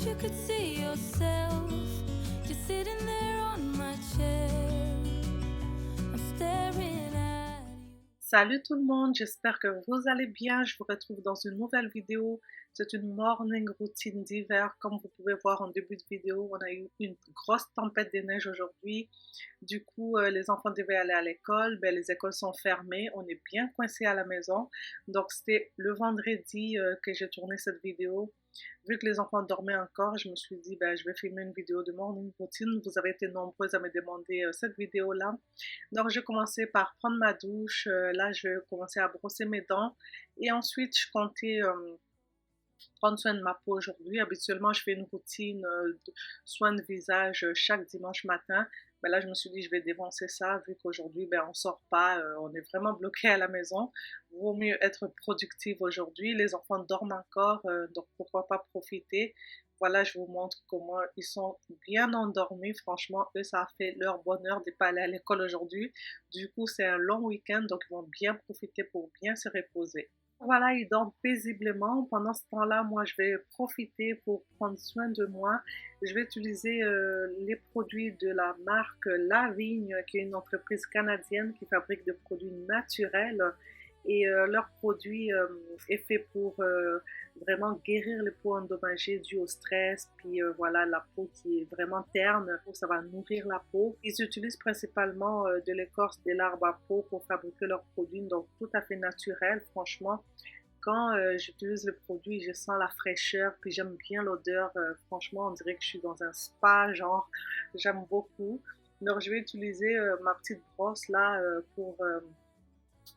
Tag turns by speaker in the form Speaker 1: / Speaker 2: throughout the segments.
Speaker 1: you could see yourself. You're sitting there on my chair. I'm staring at you.
Speaker 2: Salut tout le monde, j'espère que vous allez bien. Je vous retrouve dans une nouvelle vidéo. C'est une morning routine d'hiver. Comme vous pouvez voir en début de vidéo, on a eu une grosse tempête de neige aujourd'hui. Du coup, les enfants devaient aller à l'école. Ben, les écoles sont fermées. On est bien coincés à la maison. Donc, c'était le vendredi que j'ai tourné cette vidéo. Vu que les enfants dormaient encore, je me suis dit, ben, je vais filmer une vidéo de morning routine. Vous avez été nombreuses à me demander cette vidéo-là. Donc, je commençais par prendre ma douche. Là, je commençais à brosser mes dents. Et ensuite, je comptais prendre soin de ma peau aujourd'hui. Habituellement, je fais une routine de soin de visage chaque dimanche matin. Mais là, je me suis dit, je vais dévancer ça, vu qu'aujourd'hui, ben, on sort pas, on est vraiment bloqué à la maison. Vaut mieux être productive aujourd'hui. Les enfants dorment encore, donc pourquoi pas profiter. Voilà, je vous montre comment ils sont bien endormis. Franchement, eux, ça a fait leur bonheur de ne pas aller à l'école aujourd'hui. Du coup, c'est un long week-end, donc ils vont bien profiter pour bien se reposer. Voilà, ils dorment paisiblement. Pendant ce temps-là, moi, je vais profiter pour prendre soin de moi. Je vais utiliser les produits de la marque La Vigne, qui est une entreprise canadienne qui fabrique des produits naturels. Et leur produit est fait pour vraiment guérir les peaux endommagées dues au stress, puis voilà, la peau qui est vraiment terne, ça va nourrir la peau. Ils utilisent principalement de l'écorce de l'arbre à peau pour fabriquer leurs produits, donc tout à fait naturel, franchement. Quand j'utilise le produit, je sens la fraîcheur, puis j'aime bien l'odeur. Franchement, on dirait que je suis dans un spa, genre, j'aime beaucoup. Donc, je vais utiliser ma petite brosse là pour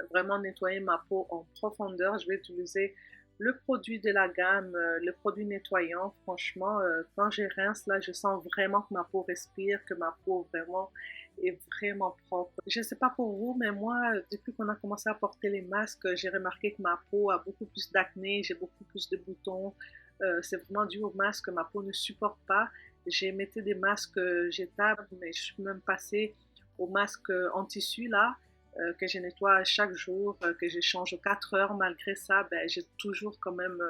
Speaker 2: vraiment nettoyer ma peau en profondeur. Je vais utiliser le produit de la gamme, le produit nettoyant. Franchement, quand je rince, là, je sens vraiment que ma peau respire, que ma peau vraiment est vraiment propre. Je ne sais pas pour vous, mais moi, depuis qu'on a commencé à porter les masques, j'ai remarqué que ma peau a beaucoup plus d'acné, j'ai beaucoup plus de boutons. C'est vraiment dû au masque que ma peau ne supporte pas. J'ai mis des masques jetables, mais je suis même passée au masque en tissu là, que je nettoie chaque jour, que je change aux 4 heures. Malgré ça, ben, j'ai toujours quand même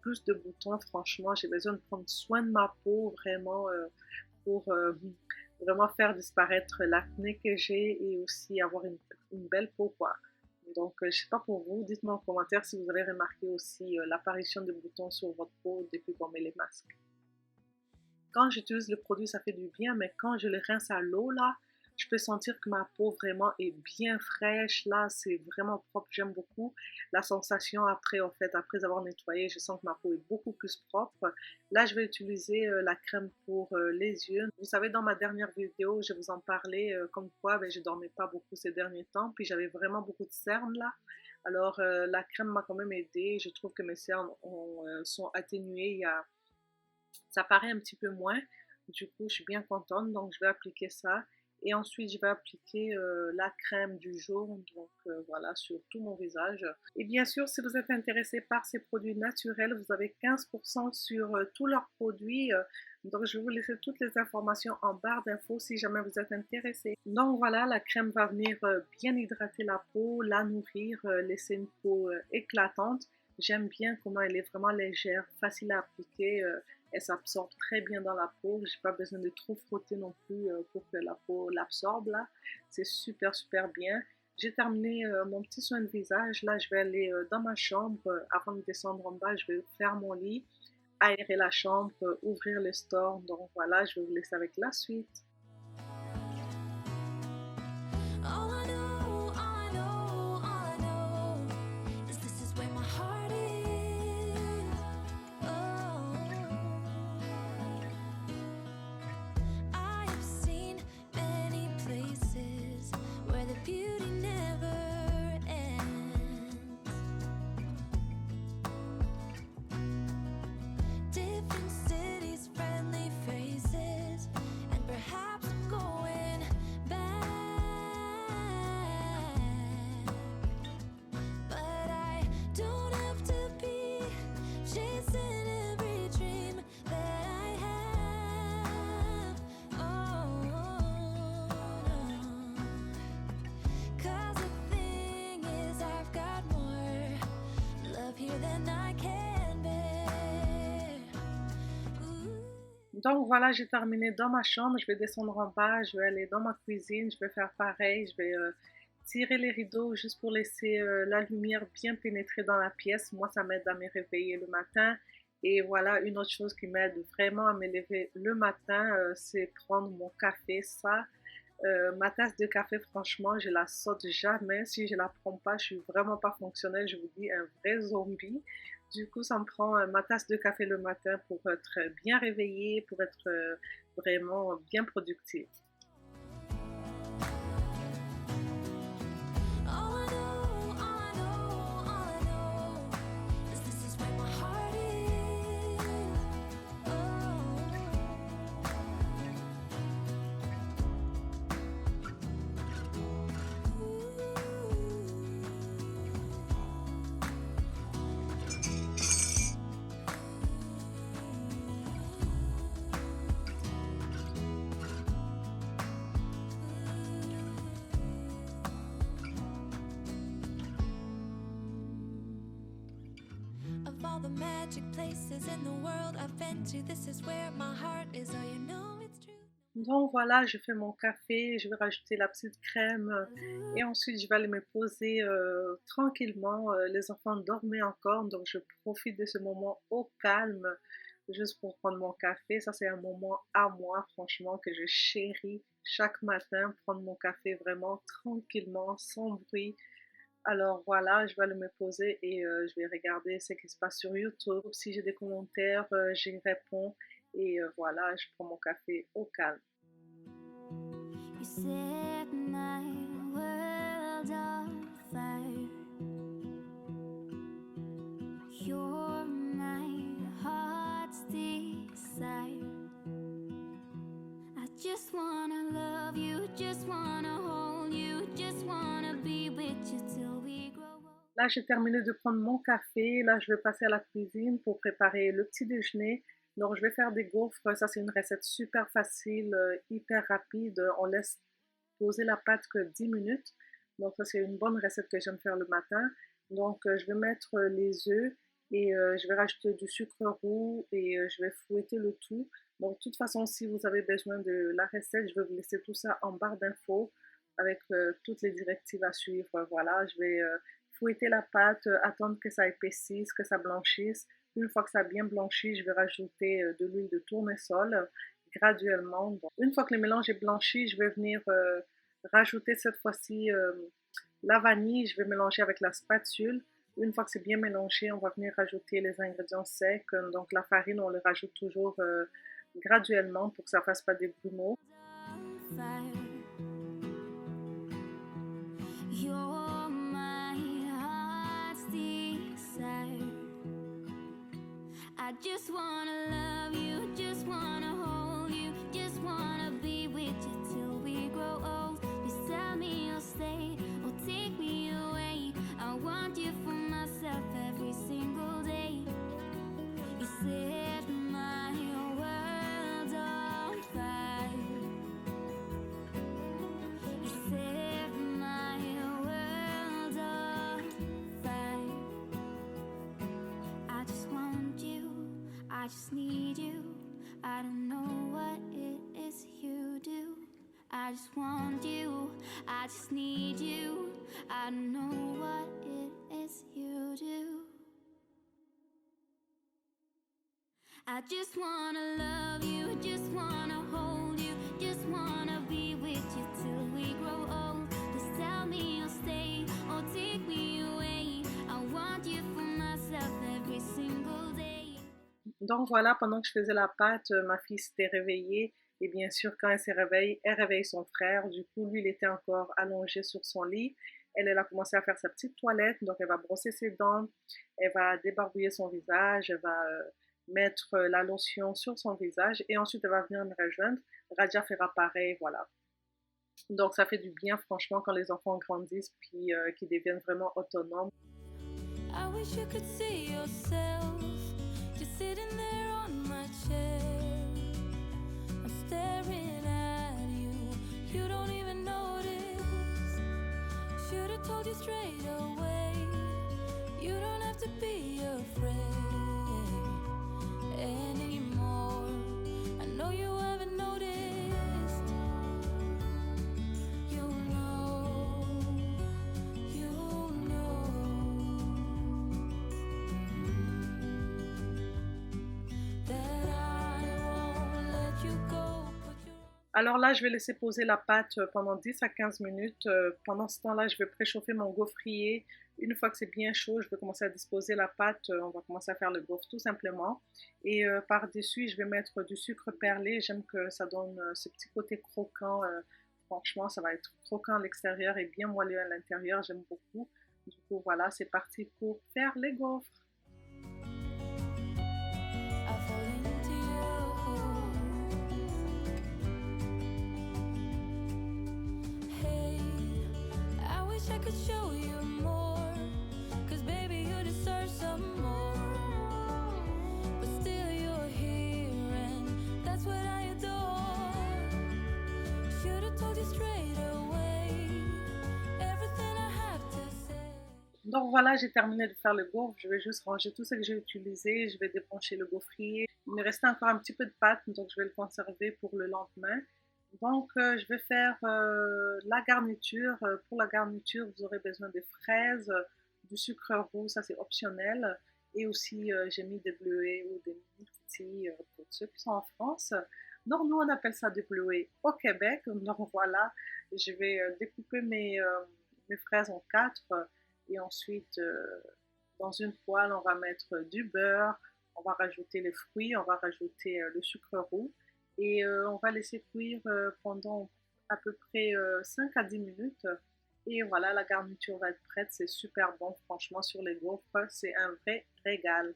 Speaker 2: plus de boutons. Franchement, j'ai besoin de prendre soin de ma peau vraiment pour vraiment faire disparaître l'acné que j'ai et aussi avoir une belle peau, quoi. Donc, je sais pas pour vous, dites-moi en commentaire si vous avez remarqué aussi l'apparition de boutons sur votre peau depuis qu'on met les masques. Quand j'utilise le produit, ça fait du bien, mais quand je le rince à l'eau, là, je peux sentir que ma peau vraiment est bien fraîche. Là, c'est vraiment propre. J'aime beaucoup la sensation après, en fait, après avoir nettoyé. Je sens que ma peau est beaucoup plus propre. Là, je vais utiliser la crème pour les yeux. Vous savez, dans ma dernière vidéo, je vous en parlais comme quoi ben, je dormais pas beaucoup ces derniers temps. Puis j'avais vraiment beaucoup de cernes là. Alors, la crème m'a quand même aidée. Je trouve que mes cernes sont atténuées. Ça paraît un petit peu moins. Du coup, je suis bien contente. Donc, je vais appliquer ça. Et ensuite, je vais appliquer la crème du jour, donc voilà, sur tout mon visage. Et bien sûr, si vous êtes intéressé par ces produits naturels, vous avez 15% sur tous leurs produits. Donc, je vais vous laisser toutes les informations en barre d'infos si jamais vous êtes intéressé. Donc voilà, la crème va venir bien hydrater la peau, la nourrir, laisser une peau éclatante. J'aime bien comment elle est vraiment légère, facile à appliquer. Elle s'absorbe très bien dans la peau. J'ai pas besoin de trop frotter non plus pour que la peau l'absorbe là. C'est super super bien. J'ai terminé mon petit soin de visage. Là, je vais aller dans ma chambre. Avant de descendre en bas, je vais faire mon lit, aérer la chambre, ouvrir le store. Donc voilà, je vais vous laisser avec la suite.
Speaker 1: All I know, all I know, all I know is this is where my heart is. Oh, I have seen many places where the beauty never ends. Different cities, friendly faces, and perhaps
Speaker 2: Donc voilà, j'ai terminé dans ma chambre, je vais descendre en bas, je vais aller dans ma cuisine, je vais faire pareil, je vais tirer les rideaux juste pour laisser la lumière bien pénétrer dans la pièce. Moi, ça m'aide à me réveiller le matin. Et voilà, une autre chose qui m'aide vraiment à me lever le matin, c'est prendre mon café. Ça, ma tasse de café, franchement, je la saute jamais. Si je la prends pas, je suis vraiment pas fonctionnelle. Je vous dis, un vrai zombie. Du coup, ça me prend ma tasse de café le matin pour être bien réveillée, pour être vraiment bien productive.
Speaker 1: All I know, all I know, all I know is this is where my heart is. Of all the magic places in the world I've been to, this is where my heart is. Oh, you know it's true.
Speaker 2: Donc voilà, je fais mon café, je vais rajouter la petite crème et ensuite je vais aller me poser tranquillement. Les enfants dormaient encore, donc je profite de ce moment au calme juste pour prendre mon café. Ça, c'est un moment à moi, franchement, que je chéris chaque matin, prendre mon café vraiment tranquillement, sans bruit. Alors voilà, je vais aller me poser et je vais regarder ce qui se passe sur YouTube. Si j'ai des commentaires, j'y réponds. Et voilà, je prends mon café au calme.
Speaker 1: You set my world on fire. You're my heart's desire. I just wanna love you, just wanna hold you, just wanna be with you till we grow old.
Speaker 2: Là, j'ai terminé de prendre mon café. Là, je vais passer à la cuisine pour préparer le petit déjeuner. Donc, je vais faire des gaufres. Ça, c'est une recette super facile, hyper rapide. On laisse poser la pâte que 10 minutes. Donc, ça, c'est une bonne recette que j'aime faire le matin. Donc, je vais mettre les œufs et je vais rajouter du sucre roux et je vais fouetter le tout. Donc, de toute façon, si vous avez besoin de la recette, je vais vous laisser tout ça en barre d'infos avec toutes les directives à suivre. Voilà, je vais fouetter la pâte, attendre que ça épaississe, que ça blanchisse. Une fois que ça a bien blanchi, je vais rajouter de l'huile de tournesol graduellement. Donc, une fois que le mélange est blanchi, je vais venir rajouter cette fois-ci la vanille. Je vais mélanger avec la spatule. Une fois que c'est bien mélangé, on va venir rajouter les ingrédients secs. Donc la farine, on le rajoute toujours graduellement pour que ça ne fasse pas des grumeaux.
Speaker 1: On fire. You're my heart's desire. I just wanna love you, just wanna hold you, just wanna be with you till we grow old. Just tell me you'll stay or take me away. I want you for myself every single day. You set my world on fire. You set my world on fire. I just want you, I just need you. I don't know what it is you do. I just want you, I just need you. I don't know what it is you do. I just wanna love you, just wanna hold you, just wanna be with you till we grow old. Just tell me you'll stay or take me away. I want you for myself every single day.
Speaker 2: Donc voilà, pendant que je faisais la pâte, ma fille s'était réveillée. Et bien sûr, quand elle se réveille, elle réveille son frère. Du coup, lui, il était encore allongé sur son lit. Elle a commencé à faire sa petite toilette. Donc, elle va brosser ses dents. Elle va débarbouiller son visage. Elle va mettre la lotion sur son visage. Et ensuite, elle va venir me rejoindre. Radia fera pareil, voilà. Donc, ça fait du bien, franchement, quand les enfants grandissent puis qu'ils deviennent vraiment autonomes.
Speaker 1: I wish you could see yourself just sitting there on my chair. I'm staring at you, you don't even notice. Should've told you straight away. You don't have to be afraid anymore. I know
Speaker 2: Alors là, je vais laisser poser la pâte pendant 10 à 15 minutes. Pendant ce temps-là, je vais préchauffer mon gaufrier. Une fois que c'est bien chaud, je vais commencer à disposer la pâte. On va commencer à faire le gaufre tout simplement. Et par-dessus, je vais mettre du sucre perlé. J'aime que ça donne ce petit côté croquant. Franchement, ça va être croquant à l'extérieur et bien moelleux à l'intérieur. J'aime beaucoup. Du coup, voilà, c'est parti pour faire les gaufres.
Speaker 1: I could show you more, 'cause baby you deserve some more, but still you're here and that's what I adore. Should've told you straight away everything I have to say.
Speaker 2: Donc voilà, j'ai terminé de faire le gaufre. Je vais juste ranger tout ce que j'ai utilisé. Je vais débrancher le gaufrier. Il me restait encore un petit peu de pâte, donc je vais le conserver pour le lendemain. Donc, je vais faire la garniture. Pour la garniture, vous aurez besoin de fraises, du sucre roux, ça c'est optionnel. Et aussi, j'ai mis des bleuets ou des myrtilles pour ceux qui sont en France. Donc, nous, on appelle ça des bleuets au Québec. Donc, voilà, je vais découper mes fraises en 4. Et ensuite, dans une poêle, on va mettre du beurre. On va rajouter les fruits, on va rajouter le sucre roux. Et on va laisser cuire pendant à peu près 5 à 10 minutes. Et voilà, la garniture va être prête. C'est super bon, franchement, sur les gaufres. C'est un vrai régal.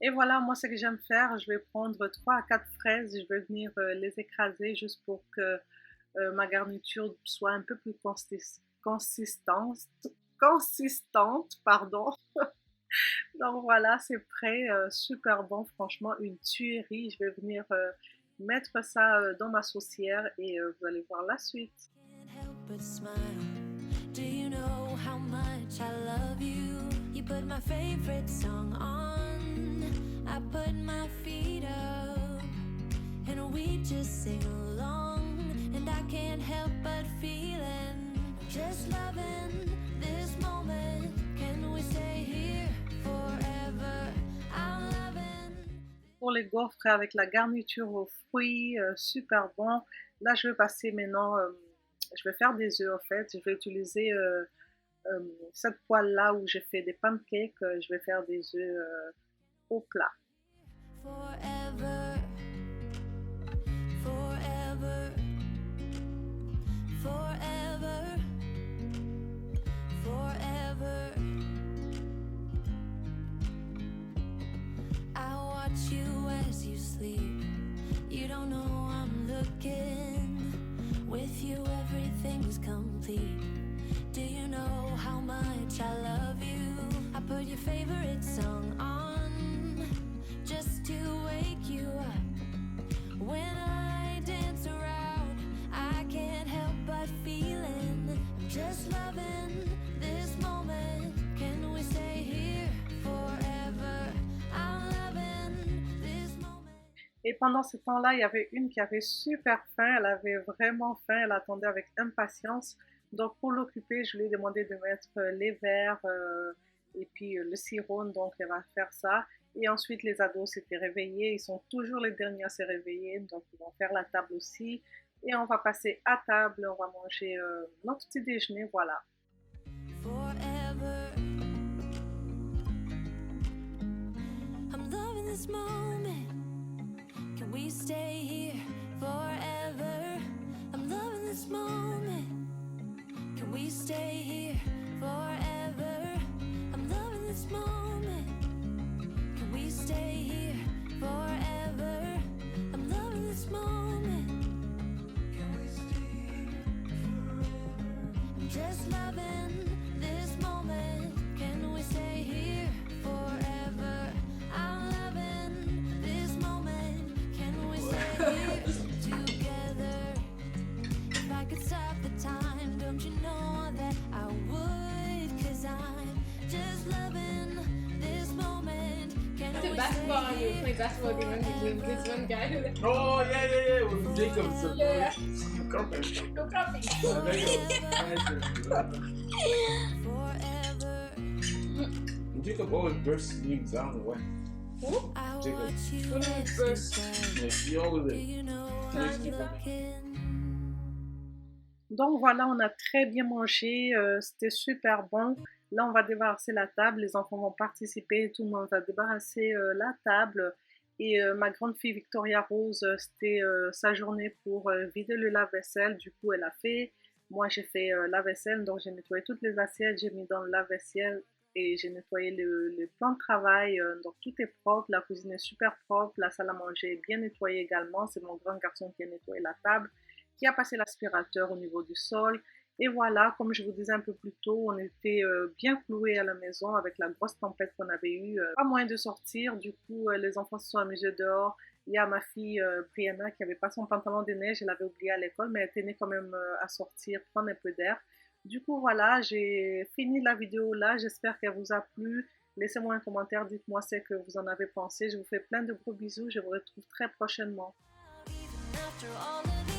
Speaker 2: Et voilà, moi, ce que j'aime faire, je vais prendre 3 à 4 fraises, je vais venir les écraser juste pour que ma garniture soit un peu plus consistante, pardon. Donc voilà, c'est prêt, super bon, franchement, une tuerie. Je vais venir mettre ça dans ma saucière et vous allez voir la suite.
Speaker 1: I put my feet up and we just sing along, and I can't help but feeling just loving this moment. Can we stay here forever? I'm loving.
Speaker 2: Pour les gaufres avec la garniture aux fruits, super bon. Là, je vais passer maintenant, je vais faire des œufs en fait. Je vais utiliser cette poêle là où j'ai fait des pancakes. Je vais faire des œufs au plat.
Speaker 1: Forever, forever, forever, forever. I watch you as you sleep. You don't know I'm looking. With you everything's complete. Do you know how much I love you? I put your favorite song on just to wake you up. When I dance around, I can't help but feeling just loving this moment. Can we stay here forever? I'm loving this moment.
Speaker 2: Et pendant ce temps-là, il y avait une qui avait super faim. Elle avait vraiment faim. Elle attendait avec impatience. Donc pour l'occuper, je lui ai demandé de mettre les verres et puis le sirop. Donc elle va faire ça. Et ensuite, les ados s'étaient réveillés. Ils sont toujours les derniers à se réveiller. Donc, ils vont faire la table aussi. Et on va passer à table. On va manger notre petit déjeuner. Voilà.
Speaker 1: Forever. I'm loving this moment. Can we stay here forever? I'm loving this moment. Can we stay here forever? I'm loving this moment. We stay here forever. I'm loving this moment. Can we stay here forever? I'm just loving this moment. Can we stay here forever? I'm loving this moment. Can we stay here together? If I could stop the time, don't you know that I would? 'Cause I'm just loving this moment.
Speaker 3: basketball, and we were playing basketball against this one guy who
Speaker 4: Oh, yeah. It was Jacob's.
Speaker 3: Yeah.
Speaker 4: Company.
Speaker 3: go copy.
Speaker 4: Jacob always bursts news. I don't know why.
Speaker 3: Who?
Speaker 4: Jacob.
Speaker 3: What do you first?
Speaker 4: Yeah, he always makes people.
Speaker 2: Donc voilà, on a très bien mangé, c'était super bon. Là, on va débarrasser la table, les enfants vont participer, tout le monde va débarrasser la table. Et ma grande fille Victoria Rose, c'était sa journée pour vider le lave-vaisselle. Du coup, elle a fait. Moi, j'ai fait la vaisselle, donc j'ai nettoyé toutes les assiettes, j'ai mis dans le lave-vaisselle et j'ai nettoyé le plan de travail. Donc tout est propre, la cuisine est super propre, la salle à manger est bien nettoyée également. C'est mon grand garçon qui a nettoyé la table, qui a passé l'aspirateur au niveau du sol. Et voilà, comme je vous disais un peu plus tôt, on était bien cloués à la maison avec la grosse tempête qu'on avait eue. Pas moyen de sortir, du coup les enfants se sont amusés dehors. Il y a ma fille Brianna qui n'avait pas son pantalon de neige, elle l'avait oublié à l'école, mais elle tenait quand même à sortir, prendre un peu d'air. Du coup voilà, j'ai fini la vidéo là, j'espère qu'elle vous a plu. Laissez-moi un commentaire, dites-moi ce que vous en avez pensé. Je vous fais plein de gros bisous, je vous retrouve très prochainement.
Speaker 1: After all of